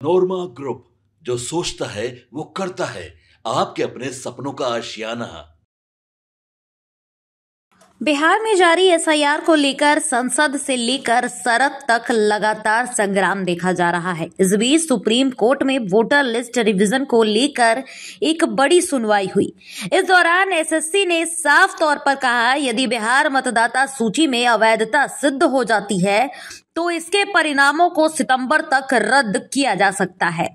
नोरमा group, जो सोचता है वो करता है। आपके अपने सपनों का आशियाना। बिहार में जारी एसआईआर को लेकर संसद से लेकर सड़क तक लगातार संग्राम देखा जा रहा है। इस बीच सुप्रीम कोर्ट में वोटर लिस्ट रिवीजन को लेकर एक बड़ी सुनवाई हुई। इस दौरान एसएससी ने साफ तौर पर कहा, यदि बिहार मतदाता सूची में अवैधता सिद्ध हो जाती है तो इसके परिणामों को सितंबर तक रद्द किया जा सकता है।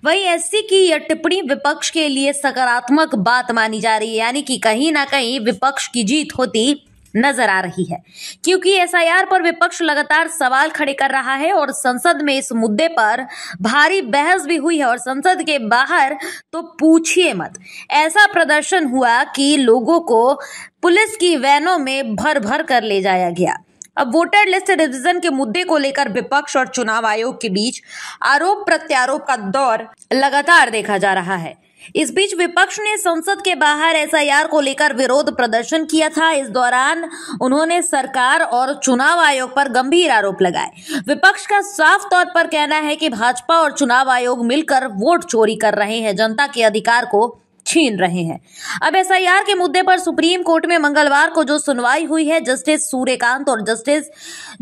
वहीं एससी की यह टिप्पणी विपक्ष के लिए सकारात्मक बात मानी जा रही है, यानी कि कहीं ना कहीं विपक्ष की जीत होती नजर आ रही है, क्योंकि एसआईआर पर विपक्ष लगातार सवाल खड़े कर रहा है और संसद में इस मुद्दे पर भारी बहस भी हुई है और संसद के बाहर तो पूछिए मत। ऐसा प्रदर्शन हुआ कि लोगों को पुलिस की वैनों में भर भर कर ले जाया गया। अब वोटर लिस्ट रिवीजन के मुद्दे को लेकर विपक्ष और चुनाव आयोग के बीच आरोप प्रत्यारोप का दौर लगातार देखा जा रहा है। इस बीच विपक्ष ने संसद के बाहर एसआईआर को लेकर विरोध प्रदर्शन किया था। इस दौरान उन्होंने सरकार और चुनाव आयोग पर गंभीर आरोप लगाए। विपक्ष का साफ तौर पर कहना है कि भाजपा और चुनाव आयोग मिलकर वोट चोरी कर रहे हैं, जनता के अधिकार को छीन रहे हैं। अब एसआईआर के मुद्दे पर सुप्रीम कोर्ट में मंगलवार को जो सुनवाई हुई है, जस्टिस सूर्यकांत और जस्टिस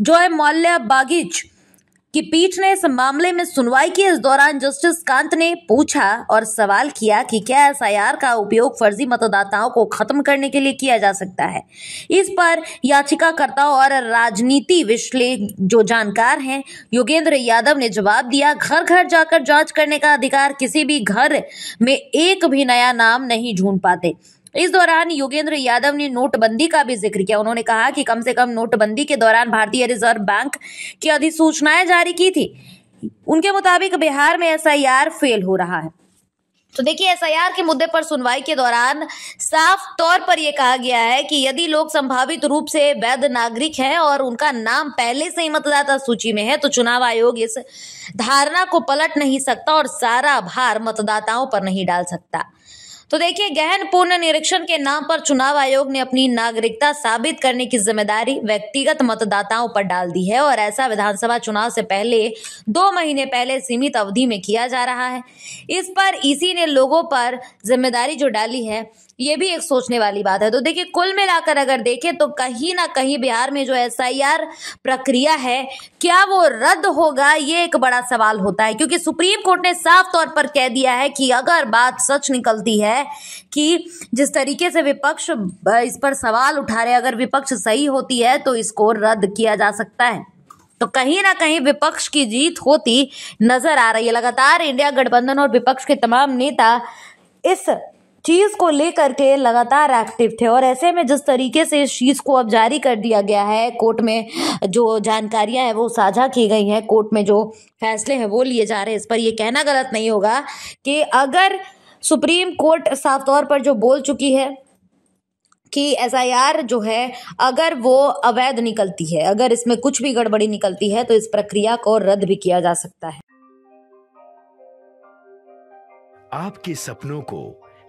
जॉय मल्ल्या बागिच की पीठ ने इस मामले में सुनवाई की। इस दौरान जस्टिस कांत ने पूछा और सवाल किया कि क्या एसआईआर का उपयोग फर्जी मतदाताओं को खत्म करने के लिए किया जा सकता है। इस पर याचिकाकर्ता और राजनीति विश्लेषक जो जानकार हैं योगेंद्र यादव ने जवाब दिया, घर घर जाकर जांच करने का अधिकार, किसी भी घर में एक भी नया नाम नहीं ढूंढ पाते। इस दौरान योगेंद्र यादव ने नोटबंदी का भी जिक्र किया। उन्होंने कहा कि कम से कम नोटबंदी के दौरान भारतीय रिजर्व बैंक की अधिसूचनाएं जारी की थी। उनके मुताबिक बिहार में एसआईआर फेल हो रहा है। तो देखिए, एसआईआर के मुद्दे पर सुनवाई के दौरान साफ तौर पर यह कहा गया है कि यदि लोग संभावित रूप से वैध नागरिक हैं और उनका नाम पहले से ही मतदाता सूची में है तो चुनाव आयोग इस धारणा को पलट नहीं सकता और सारा भार मतदाताओं पर नहीं डाल सकता। तो देखिए, गहन पूर्ण निरीक्षण के नाम पर चुनाव आयोग ने अपनी नागरिकता साबित करने की जिम्मेदारी व्यक्तिगत मतदाताओं पर डाल दी है और ऐसा विधानसभा चुनाव से पहले 2 महीने पहले सीमित अवधि में किया जा रहा है। इस पर इसी ने लोगों पर जिम्मेदारी जो डाली है, ये भी एक सोचने वाली बात है। तो देखिए, कुल मिलाकर अगर देखें तो कहीं ना कहीं बिहार में जो एसआईआर प्रक्रिया है, क्या वो रद्द होगा, ये एक बड़ा सवाल होता है, क्योंकि सुप्रीम कोर्ट ने साफ तौर पर कह दिया है कि अगर बात सच निकलती है कि जिस तरीके से विपक्ष इस पर सवाल उठा रहे, अगर विपक्ष सही होती है तो इसको रद्द किया जा सकता है। तो कहीं ना कहीं विपक्ष की जीत होती नजर आ रही है। लगातार इंडिया गठबंधन और विपक्ष के तमाम नेता इस चीज को लेकर के लगातार एक्टिव थे और ऐसे में जिस तरीके से इस चीज को अब जारी कर दिया गया है, कोर्ट में जो जानकारियां हैं वो साझा की गई हैं, कोर्ट में जो फैसले हैं वो लिए जा रहे हैं, इस पर ये कहना गलत नहीं होगा कि अगर सुप्रीम कोर्ट साफ तौर पर जो बोल चुकी है कि एसआईआर जो है अगर वो अवैध निकलती है, अगर इसमें कुछ भी गड़बड़ी निकलती है तो इस प्रक्रिया को रद्द भी किया जा सकता है। आपके सपनों को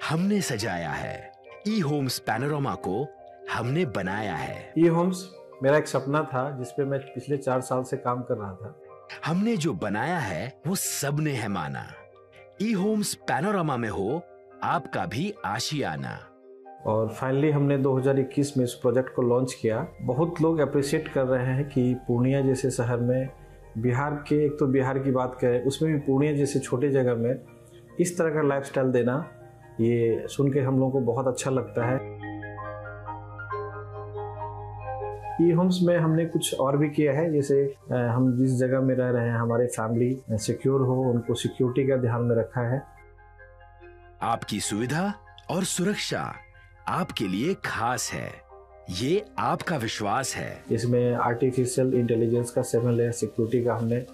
हमने सजाया है, ई होम्स पैनोरमा को हमने बनाया है। ई होम्स मेरा एक सपना था जिसपे मैं पिछले 4 साल से काम कर रहा था। हमने जो बनाया है वो सबने है माना। ई होम्स पैनोरमा में हो आपका भी आशियाना। और फाइनली हमने 2021 में इस प्रोजेक्ट को लॉन्च किया। बहुत लोग अप्रिशिएट कर रहे हैं कि पूर्णिया जैसे शहर में, बिहार के, एक तो बिहार की बात करें उसमें भी पूर्णिया जैसे छोटे जगह में इस तरह का लाइफस्टाइल देना, ये सुन के हम लोगों को बहुत अच्छा लगता है। ई होम्स में हमने कुछ और भी किया है, जैसे हम जिस जगह में रह रहे हैं हमारे फैमिली सिक्योर हो, उनको सिक्योरिटी का ध्यान में रखा है। आपकी सुविधा और सुरक्षा आपके लिए खास है, ये आपका विश्वास है। इसमें आर्टिफिशियल इंटेलिजेंस का 7 लेयर सिक्योरिटी का हमने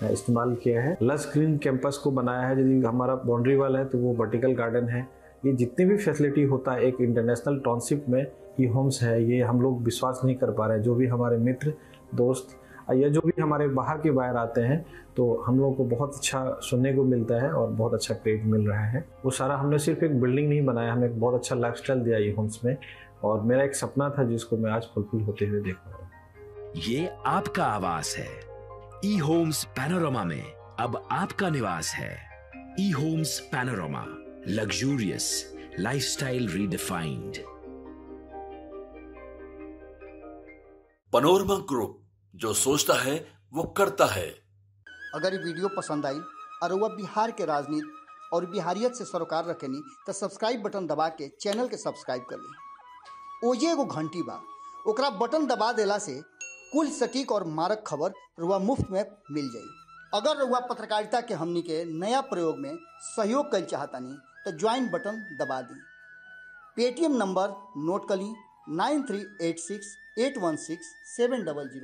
इस्तेमाल किया है। लस ग्रीन कैंपस को बनाया है। यदि हमारा बाउंड्री वाल है तो वो वर्टिकल गार्डन है। ये जितने भी फैसिलिटी होता है एक इंटरनेशनल टाउनशिप में, ई होम्स है, ये हम लोग विश्वास नहीं कर पा रहे हैं। जो भी हमारे मित्र दोस्त या जो भी हमारे बाहर के बाहर आते हैं तो हम लोगों को बहुत अच्छा सुनने को मिलता है और बहुत अच्छा क्रेडिट मिल रहा है। वो सारा हमने सिर्फ एक बिल्डिंग नहीं बनाया, हमें एक बहुत अच्छा लाइफस्टाइल दिया ई होम्स में, और मेरा एक सपना था जिसको मैं आज फुलफिल होते हुए देख रहा हूँ। ये आपका आवास है। ई होम्स पैनोरमा में अब आपका निवास है। E homes panorama, luxurious lifestyle redefined. Panorama group, जो सोचता है वो करता है। अगर ये वीडियो पसंद आई और वह बिहार के राजनीति और बिहारियत से सरोकार रखेनी तो सब्सक्राइब बटन दबा के चैनल के सब्सक्राइब कर ली। ओजे एगो घंटी बा, ओकरा बटन दबा देला से कुल सटीक और मारक खबर रुआ मुफ्त में मिल जाई। अगर रुआ पत्रकारिता के हमनी के नया प्रयोग में सहयोग कर चाहतानी तो ज्वाइन बटन दबा दी। पेटीएम नंबर नोट कर ली 9386816700।